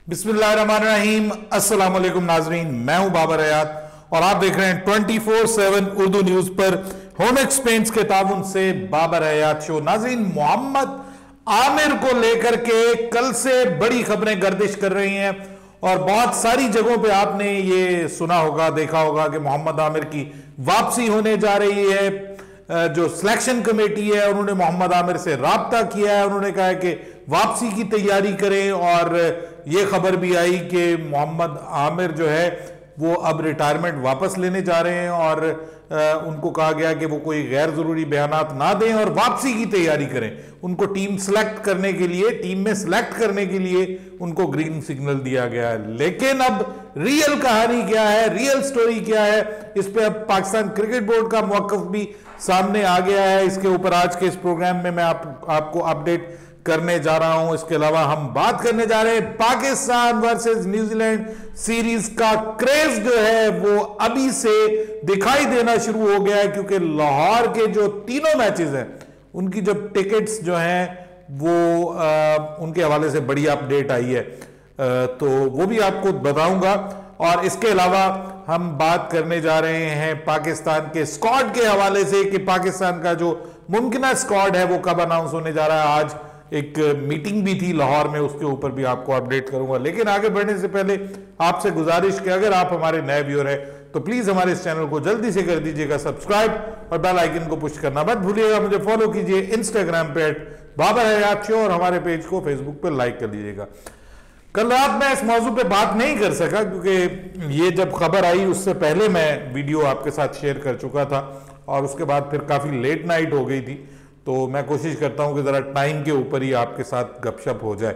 बिस्मिल्लाहिर्रहमानिर्रहीम। अस्सलाम वालेकुम नाजरीन, मैं हूं बाबर हयात और आप देख रहे हैं 24/7 उर्दू न्यूज पर होमेक्स पेंट्स के ताउन से बाबर हयात शो। नाजरीन, मोहम्मद आमिर को लेकर के कल से बड़ी खबरें गर्दिश कर रही हैं और बहुत सारी जगहों पे आपने ये सुना होगा, देखा होगा कि मोहम्मद आमिर की वापसी होने जा रही है। जो सिलेक्शन कमेटी है उन्होंने मोहम्मद आमिर से राब्ता किया है, उन्होंने कहा है कि वापसी की तैयारी करें और ये खबर भी आई कि मोहम्मद आमिर जो है वो अब रिटायरमेंट वापस लेने जा रहे हैं और उनको कहा गया कि वो कोई गैर जरूरी बयानात ना दें और वापसी की तैयारी करें। उनको टीम सेलेक्ट करने के लिए, टीम में सेलेक्ट करने के लिए उनको ग्रीन सिग्नल दिया गया है। लेकिन अब रियल कहानी क्या है, रियल स्टोरी क्या है, इस पे अब पाकिस्तान क्रिकेट बोर्ड का मौक़िफ़ भी सामने आ गया है। इसके ऊपर आज के इस प्रोग्राम में मैं आपको अपडेट करने जा रहा हूं। इसके अलावा हम बात करने जा रहे हैं पाकिस्तान वर्सेस न्यूजीलैंड सीरीज का क्रेज जो है वो अभी से दिखाई देना शुरू हो गया है, क्योंकि लाहौर के जो तीनों मैचेस हैं उनकी जब टिकट्स जो हैं वो उनके हवाले से बड़ी अपडेट आई है, तो वो भी आपको बताऊंगा। और इसके अलावा हम बात करने जा रहे हैं पाकिस्तान के स्क्वाड के हवाले से कि पाकिस्तान का जो मुमकिन स्क्वाड है वो कब अनाउंस होने जा रहा है। आज एक मीटिंग भी थी लाहौर में, उसके ऊपर भी आपको अपडेट करूंगा। लेकिन आगे बढ़ने से पहले आपसे गुजारिश कि अगर आप हमारे नए व्यूअर हैं तो प्लीज हमारे इस चैनल को जल्दी से कर दीजिएगा सब्सक्राइब और बेल आइकन को पुश करना मत भूलिएगा। मुझे फॉलो कीजिए इंस्टाग्राम पे बाबर हयात शो और हमारे पेज को फेसबुक पे लाइक कर दीजिएगा। कल रात मैं इस मौजू पे बात नहीं कर सका क्योंकि ये जब खबर आई उससे पहले मैं वीडियो आपके साथ शेयर कर चुका था और उसके बाद फिर काफी लेट नाइट हो गई थी, तो मैं कोशिश करता हूं कि जरा टाइम के ऊपर ही आपके साथ गपशप हो जाए,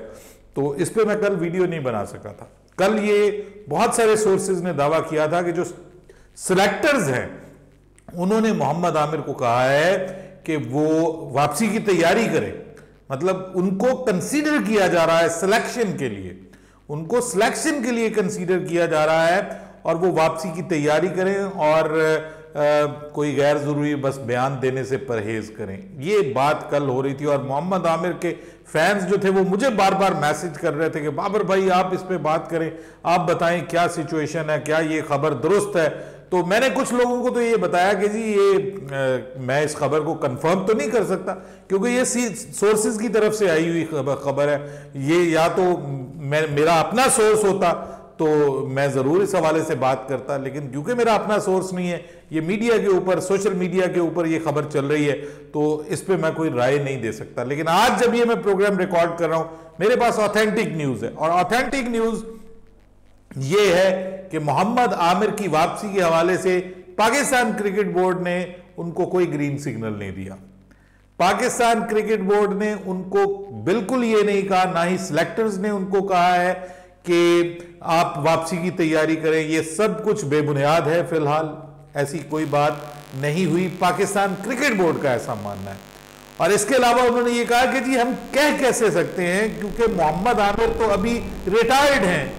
तो इस पे मैं कल वीडियो नहीं बना सका था। कल ये बहुत सारे सोर्सेज ने दावा किया था कि जो सिलेक्टर्स हैं उन्होंने मोहम्मद आमिर को कहा है कि वो वापसी की तैयारी करें, मतलब उनको कंसीडर किया जा रहा है सिलेक्शन के लिए, उनको सिलेक्शन के लिए कंसीडर किया जा रहा है और वो वापसी की तैयारी करें और कोई गैर जरूरी बस बयान देने से परहेज करें। ये बात कल हो रही थी और मोहम्मद आमिर के फैंस जो थे वो मुझे बार बार मैसेज कर रहे थे कि बाबर भाई आप इस पे बात करें, आप बताएं क्या सिचुएशन है, क्या ये खबर दुरुस्त है। तो मैंने कुछ लोगों को तो ये बताया कि जी ये मैं इस खबर को कंफर्म तो नहीं कर सकता क्योंकि ये सोर्सेज की तरफ से आई हुई खबर है, ये या तो मेरा अपना सोर्स होता तो मैं जरूर इस हवाले से बात करता, लेकिन क्योंकि मेरा अपना सोर्स नहीं है, ये मीडिया के ऊपर, सोशल मीडिया के ऊपर ये खबर चल रही है, तो इस पे मैं कोई राय नहीं दे सकता। लेकिन आज जब ये मैं प्रोग्राम रिकॉर्ड कर रहा हूं मेरे पास ऑथेंटिक न्यूज है और ऑथेंटिक न्यूज ये है कि मोहम्मद आमिर की वापसी के हवाले से पाकिस्तान क्रिकेट बोर्ड ने उनको कोई ग्रीन सिग्नल नहीं दिया। पाकिस्तान क्रिकेट बोर्ड ने उनको बिल्कुल ये नहीं कहा, ना ही सिलेक्टर्स ने उनको कहा है कि आप वापसी की तैयारी करें। ये सब कुछ बेबुनियाद है, फिलहाल ऐसी कोई बात नहीं हुई, पाकिस्तान क्रिकेट बोर्ड का ऐसा मानना है। और इसके अलावा उन्होंने ये कहा कि जी हम कह कैसे सकते हैं क्योंकि मोहम्मद आमिर तो अभी रिटायर्ड हैं,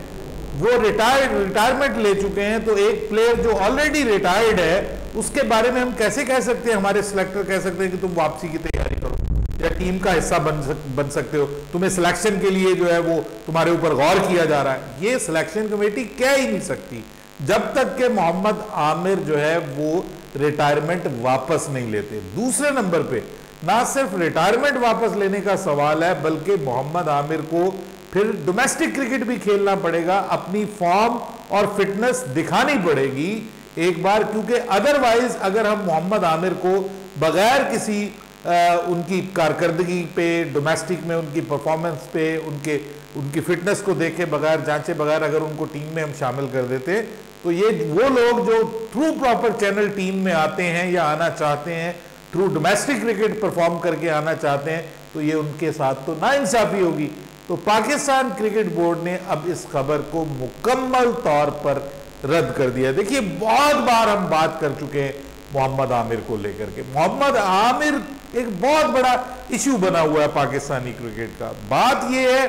वो रिटायरमेंट ले चुके हैं, तो एक प्लेयर जो ऑलरेडी रिटायर्ड है उसके बारे में हम कैसे कह सकते हैं, हमारे सिलेक्टर कह सकते हैं कि तुम वापसी की तैयारी करो या टीम का हिस्सा बन सकते हो, तुम्हें सिलेक्शन के लिए जो है वो तुम्हारे ऊपर गौर किया जा रहा है। ये सिलेक्शन कमेटी कह ही नहीं सकती जब तक कि मोहम्मद आमिर जो है वो रिटायरमेंट वापस नहीं लेते। दूसरे नंबर पे ना सिर्फ रिटायरमेंट वापस लेने का सवाल है बल्कि मोहम्मद आमिर को फिर डोमेस्टिक क्रिकेट भी खेलना पड़ेगा, अपनी फॉर्म और फिटनेस दिखानी पड़ेगी एक बार, क्योंकि अदरवाइज अगर हम मोहम्मद आमिर को बगैर किसी उनकी कारकर्दगी पे, डोमेस्टिक में उनकी परफॉर्मेंस पे, उनकी फिटनेस को देखे बगैर, जांचे बगैर अगर उनको टीम में हम शामिल कर देते तो ये वो लोग जो थ्रू प्रॉपर चैनल टीम में आते हैं या आना चाहते हैं, थ्रू डोमेस्टिक क्रिकेट परफॉर्म करके आना चाहते हैं, तो ये उनके साथ तो नाइंसाफी होगी। तो पाकिस्तान क्रिकेट बोर्ड ने अब इस खबर को मुकम्मल तौर पर रद्द कर दिया। देखिए बहुत बार हम बात कर चुके हैं मोहम्मद आमिर को लेकर के, मोहम्मद आमिर एक बहुत बड़ा इश्यू बना हुआ है पाकिस्तानी क्रिकेट का। बात यह है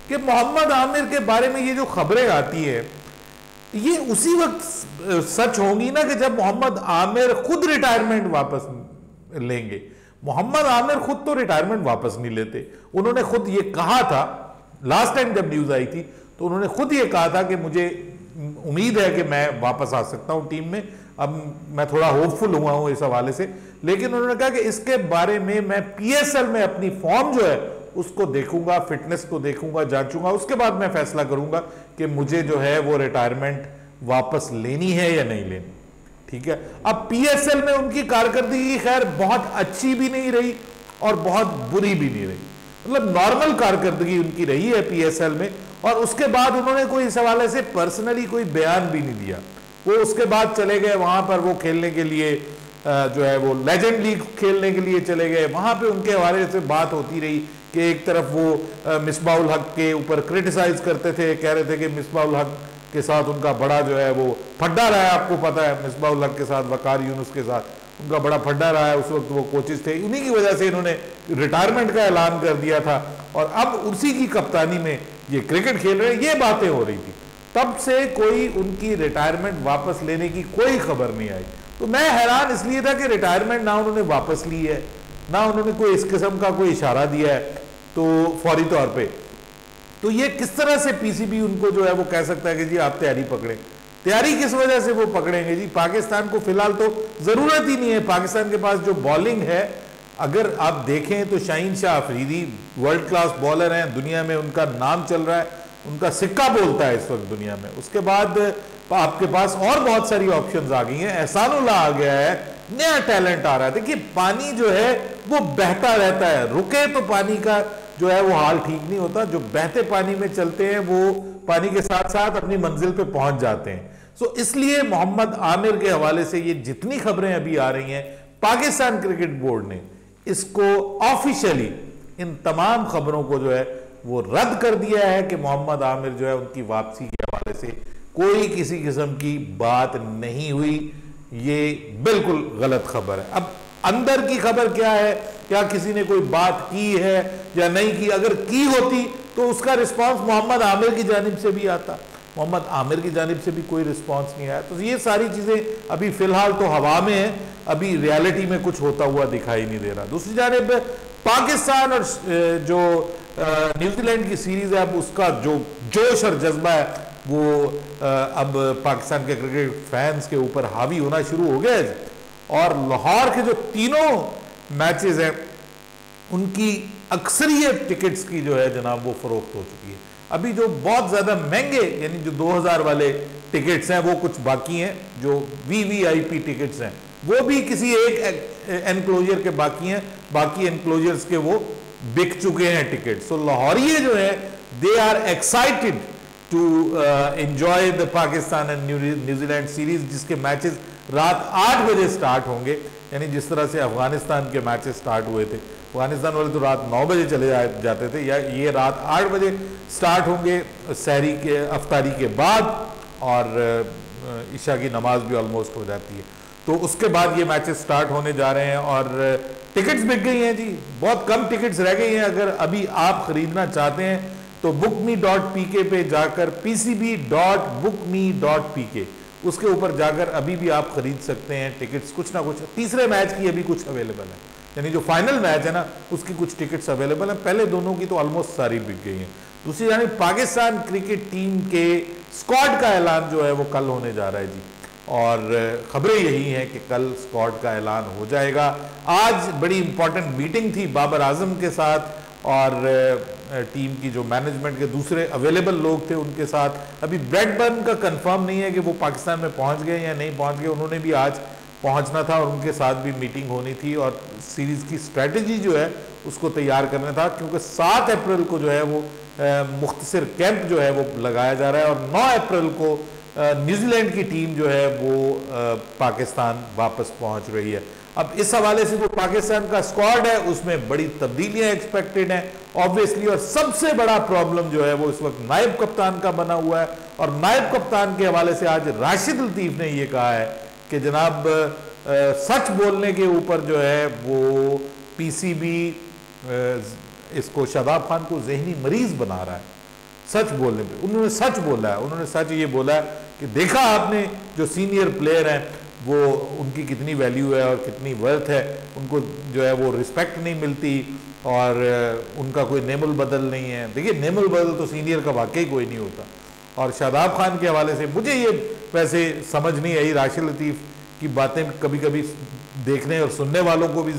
कि मोहम्मद आमिर के बारे में ये जो खबरें आती है ये उसी वक्त सच होंगी ना कि जब मोहम्मद आमिर खुद रिटायरमेंट वापस लेंगे। मोहम्मद आमिर खुद तो रिटायरमेंट वापस नहीं लेते, उन्होंने खुद ये कहा था लास्ट टाइम जब न्यूज आई थी तो उन्होंने खुद ये कहा था कि मुझे उम्मीद है कि मैं वापस आ सकता हूं टीम में। अब मैं थोड़ा होपफुल हुआ हूं इस हवाले से, लेकिन उन्होंने कहा कि इसके बारे में मैं पीएसएल में अपनी फॉर्म जो है उसको देखूंगा, फिटनेस को देखूंगा, जांचूंगा, उसके बाद मैं फैसला करूंगा कि मुझे जो है वो रिटायरमेंट वापस लेनी है या नहीं लेनी। ठीक है, अब पीएसएल में उनकी कारकर्दगी खैर बहुत अच्छी भी नहीं रही और बहुत बुरी भी नहीं रही, मतलब नॉर्मल कारकर्दगी उनकी रही है पीएसएल में। और उसके बाद उन्होंने कोई इस हवाले से पर्सनली कोई बयान भी नहीं दिया। वो उसके बाद चले गए वहां पर, वो खेलने के लिए जो है वो लेजेंड लीग खेलने के लिए चले गए। वहां पे उनके हवाले से बात होती रही कि एक तरफ वो मिसबाउल हक के ऊपर क्रिटिसाइज करते थे, कह रहे थे कि मिसबाउल हक के साथ उनका बड़ा जो है वो फड्डा रहा है। आपको पता है मिसबाउल हक के साथ, वकार यूनुस के साथ उनका बड़ा फड्डा रहा है। उस वक्त वो कोचेस थे, उन्हीं की वजह से इन्होंने रिटायरमेंट का ऐलान कर दिया था और अब उसी की कप्तानी में ये क्रिकेट खेल रहे हैं। ये बातें हो रही थी, तब से कोई उनकी रिटायरमेंट वापस लेने की कोई खबर नहीं आई। तो मैं हैरान इसलिए था कि रिटायरमेंट ना उन्होंने वापस ली है, ना उन्होंने कोई इस किस्म का कोई इशारा दिया है तो फौरी तौर पे। तो ये किस तरह से पीसीबी उनको जो है वो कह सकता है कि जी आप तैयारी पकड़े? तैयारी किस वजह से वो पकड़ेंगे जी? पाकिस्तान को फिलहाल तो जरूरत ही नहीं है। पाकिस्तान के पास जो बॉलिंग है, अगर आप देखें तो Shaheen Shah Afridi world class bowler हैं, दुनिया में उनका नाम चल रहा है, उनका सिक्का बोलता है इस वक्त दुनिया में। उसके बाद आपके पास और बहुत सारी ऑप्शंस आ गई हैं। एहसानुल्लाह आ गया है, नया टैलेंट आ रहा है। देखिए पानी जो है वो बहता रहता है, रुके तो पानी का जो है वो हाल ठीक नहीं होता। जो बहते पानी में चलते हैं वो पानी के साथ साथ अपनी मंजिल पे पहुंच जाते हैं। सो इसलिए मोहम्मद आमिर के हवाले से ये जितनी खबरें अभी आ रही हैं, पाकिस्तान क्रिकेट बोर्ड ने इसको ऑफिशियली इन तमाम खबरों को जो है वो रद्द कर दिया है कि मोहम्मद आमिर जो है उनकी वापसी के हवाले से कोई किसी किस्म की बात नहीं हुई। ये बिल्कुल गलत खबर है। अब अंदर की खबर क्या है, क्या किसी ने कोई बात की है या नहीं की? अगर की होती तो उसका रिस्पांस मोहम्मद आमिर की जानिब से भी आता। मोहम्मद आमिर की जानिब से भी कोई रिस्पांस नहीं आया। तो ये सारी चीजें अभी फिलहाल तो हवा में है, अभी रियलिटी में कुछ होता हुआ दिखाई नहीं दे रहा। दूसरी जानिब पाकिस्तान और जो न्यूजीलैंड की सीरीज है, अब उसका जो जोश और जज्बा है वो अब पाकिस्तान के क्रिकेट फैंस के ऊपर हावी होना शुरू हो गया है। और लाहौर के जो तीनों मैचेस हैं उनकी अक्सरियत टिकट्स की जो है जनाब वो फरोख्त हो चुकी है। अभी जो बहुत ज्यादा महंगे यानी जो 2000 वाले टिकट्स हैं वो कुछ बाकी हैं, जो वीवीआईपी टिकट्स हैं वो भी किसी एक एनक्लोजर के बाकी हैं, बाकी एनक्लोजर्स के वो बिक चुके हैं टिकट। सो लाहौरिये जो है they are excited to enjoy the Pakistan and New Zealand series, जिसके मैचेस रात 8 बजे स्टार्ट होंगे। यानी जिस तरह से अफगानिस्तान के मैचेस स्टार्ट हुए थे, अफगानिस्तान वाले तो रात 9 बजे चले जाते थे, या ये रात 8 बजे स्टार्ट होंगे सहरी के अफ्तारी के बाद, और ईशा की नमाज भी ऑलमोस्ट हो जाती है। तो उसके बाद ये मैचेस स्टार्ट होने जा रहे हैं और टिकट्स बिक गई हैं जी, बहुत कम टिकट्स रह गई हैं। अगर अभी आप खरीदना चाहते हैं तो bookme.pk पे जाकर pcb.bookme.pk उसके ऊपर जाकर अभी भी आप खरीद सकते हैं टिकट्स। कुछ ना कुछ तीसरे मैच की अभी कुछ अवेलेबल है, यानी जो फाइनल मैच है ना उसकी कुछ टिकट्स अवेलेबल है। पहले दोनों की तो ऑलमोस्ट सारी बिक गई हैं। दूसरी यानी पाकिस्तान क्रिकेट टीम के स्क्वाड का ऐलान जो है वो कल होने जा रहा है जी, और खबरें यही हैं कि कल स्क्वाड का ऐलान हो जाएगा। आज बड़ी इंपॉर्टेंट मीटिंग थी बाबर आजम के साथ और टीम की जो मैनेजमेंट के दूसरे अवेलेबल लोग थे उनके साथ। अभी ब्रैडबर्न का कंफर्म नहीं है कि वो पाकिस्तान में पहुंच गए या नहीं पहुंच गए, उन्होंने भी आज पहुंचना था और उनके साथ भी मीटिंग होनी थी और सीरीज की स्ट्रेटजी जो है उसको तैयार करना था, क्योंकि 7 अप्रैल को जो है वो मुख्तसर कैंप जो है वो लगाया जा रहा है और 9 अप्रैल को न्यूजीलैंड की टीम जो है वो पाकिस्तान वापस पहुंच रही है। अब इस हवाले से जो पाकिस्तान का स्क्वाड है उसमें बड़ी तब्दीलियां एक्सपेक्टेड हैं ऑब्वियसली, और सबसे बड़ा प्रॉब्लम जो है वो इस वक्त नायब कप्तान का बना हुआ है। और नायब कप्तान के हवाले से आज राशिद लतीफ ने ये कहा है कि जनाब सच बोलने के ऊपर जो है वो पीसीबी इसको शादाब खान को जहनी मरीज बना रहा है। सच बोलने पे उन्होंने सच बोला है, उन्होंने सच ये बोला है कि देखा आपने जो सीनियर प्लेयर हैं वो उनकी कितनी वैल्यू है और कितनी वर्थ है, उनको जो है वो रिस्पेक्ट नहीं मिलती और उनका कोई नेमुल बदल नहीं है। देखिए नेमुल बदल तो सीनियर का वाकई कोई नहीं होता। और शादाब खान के हवाले से मुझे ये वैसे समझ नहीं आई, राशिद लतीफ़ की बातें कभी कभी देखने और सुनने वालों को भी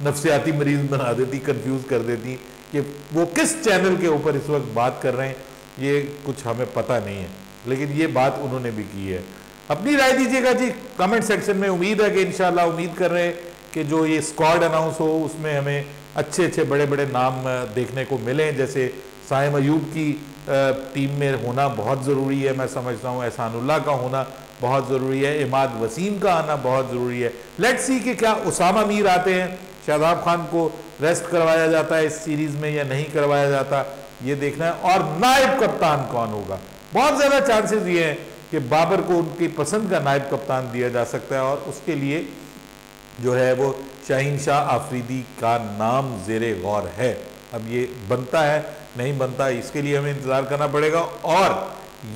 नफ्सियाती मरीज बना देती, कंफ्यूज कर देती कि वो किस चैनल के ऊपर इस वक्त बात कर रहे हैं, ये कुछ हमें पता नहीं है, लेकिन ये बात उन्होंने भी की है। अपनी राय दीजिएगा जी कमेंट सेक्शन में। उम्मीद है कि इंशाल्लाह, उम्मीद कर रहे हैं कि जो ये स्क्वाड अनाउंस हो उसमें हमें अच्छे अच्छे बड़े बड़े नाम देखने को मिलें, जैसे साइम अयूब की टीम में होना बहुत ज़रूरी है, मैं समझता हूँ एहसानुल्लाह का होना बहुत ज़रूरी है, इमाद वसीम का आना बहुत ज़रूरी है। लेट्स सी कि क्या उसामा मीर आते हैं, शादाब खान को रेस्ट करवाया जाता है इस सीरीज़ में या नहीं करवाया जाता, ये देखना है। और नायब कप्तान कौन होगा, बहुत ज़्यादा चांसेस ये हैं कि बाबर को उनकी पसंद का नायब कप्तान दिया जा सकता है और उसके लिए जो है वो शाहीन शाह आफरीदी का नाम ज़ेरे गौर है। अब ये बनता है नहीं बनता, इसके लिए हमें इंतज़ार करना पड़ेगा और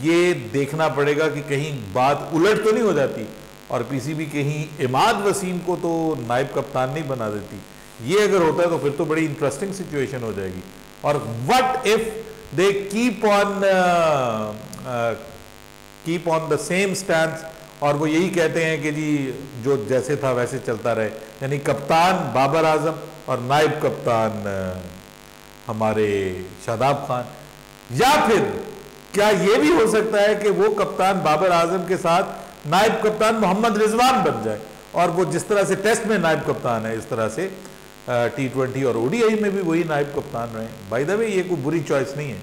ये देखना पड़ेगा कि कहीं बात उलट तो नहीं हो जाती और पीसीबी कहीं इमाद वसीम को तो नायब कप्तान नहीं बना देती। ये अगर होता है तो फिर तो बड़ी इंटरेस्टिंग सिचुएशन हो जाएगी। और what if they keep on the same stand और वो यही कहते हैं कि जी जो जैसे था वैसे चलता रहे, यानी कप्तान बाबर आजम और नायब कप्तान हमारे शादाब खान, या फिर क्या ये भी हो सकता है कि वो कप्तान बाबर आजम के साथ नायब कप्तान मोहम्मद रिजवान बन जाए और वो जिस तरह से टेस्ट में नायब कप्तान है इस तरह से T20 और ODI में भी वही नायब कप्तान रहे। बाय द वे ये कोई बुरी चॉइस नहीं है,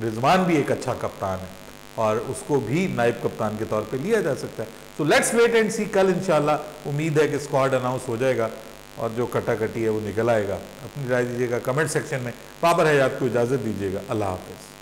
रिजवान भी एक अच्छा कप्तान है और उसको भी नायब कप्तान के तौर पे लिया जा सकता है। तो लेट्स वेट एंड सी। कल इंशाल्लाह उम्मीद है कि स्क्वाड अनाउंस हो जाएगा और जो कटाकटी है वो निकल आएगा। अपनी राय दीजिएगा कमेंट सेक्शन में। बाबर हयात को इजाज़त दीजिएगा। अल्लाह हाफ़िज़।